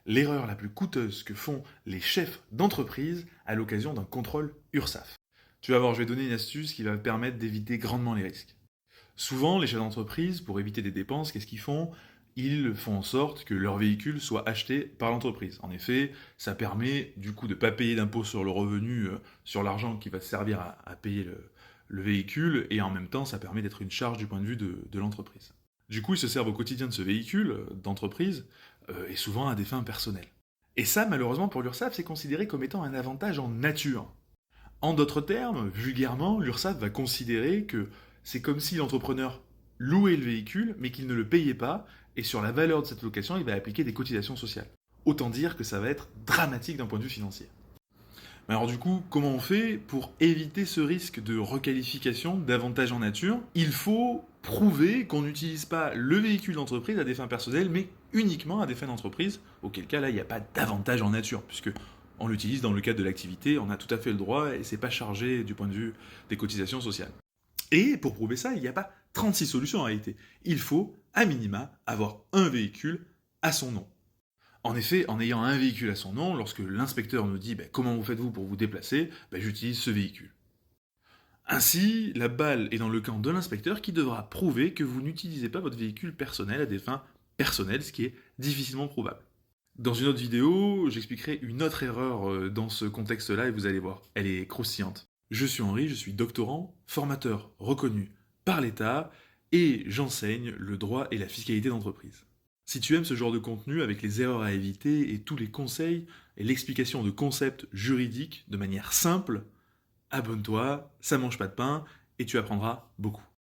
l'erreur la plus coûteuse que font les chefs d'entreprise à l'occasion d'un contrôle URSSAF. Tu vas voir, je vais donner une astuce qui va permettre d'éviter grandement les risques. Souvent, les chefs d'entreprise, pour éviter des dépenses, qu'est-ce qu'ils font? Ils font en sorte que leur véhicule soit acheté par l'entreprise. En effet, ça permet du coup de ne pas payer d'impôt sur le revenu, sur l'argent qui va servir à payer le véhicule, et en même temps, ça permet d'être une charge du point de vue de l'entreprise. Du coup, ils se servent au quotidien de ce véhicule d'entreprise, et souvent à des fins personnelles. Et ça, malheureusement, pour l'URSSAF, c'est considéré comme étant un avantage en nature. En d'autres termes, vulgairement, l'URSSAF va considérer que c'est comme si l'entrepreneur louait le véhicule, mais qu'il ne le payait pas, et sur la valeur de cette location, il va appliquer des cotisations sociales. Autant dire que ça va être dramatique d'un point de vue financier. Mais alors du coup, comment on fait pour éviter ce risque de requalification d'avantage en nature? Il faut prouver qu'on n'utilise pas le véhicule d'entreprise à des fins personnelles, mais uniquement à des fins d'entreprise, auquel cas là, il n'y a pas d'avantage en nature, puisque on l'utilise dans le cadre de l'activité, on a tout à fait le droit et c'est pas chargé du point de vue des cotisations sociales. Et pour prouver ça, il n'y a pas 36 solutions en réalité. Il faut, à minima, avoir un véhicule à son nom. En effet, en ayant un véhicule à son nom, lorsque l'inspecteur nous dit comment vous faites-vous pour vous déplacer, j'utilise ce véhicule. Ainsi, la balle est dans le camp de l'inspecteur qui devra prouver que vous n'utilisez pas votre véhicule personnel à des fins personnelles, ce qui est difficilement probable. Dans une autre vidéo, j'expliquerai une autre erreur dans ce contexte-là et vous allez voir, elle est croustillante. Je suis Henri, je suis doctorant, formateur reconnu par l'État et j'enseigne le droit et la fiscalité d'entreprise. Si tu aimes ce genre de contenu avec les erreurs à éviter et tous les conseils et l'explication de concepts juridiques de manière simple, abonne-toi, ça mange pas de pain et tu apprendras beaucoup.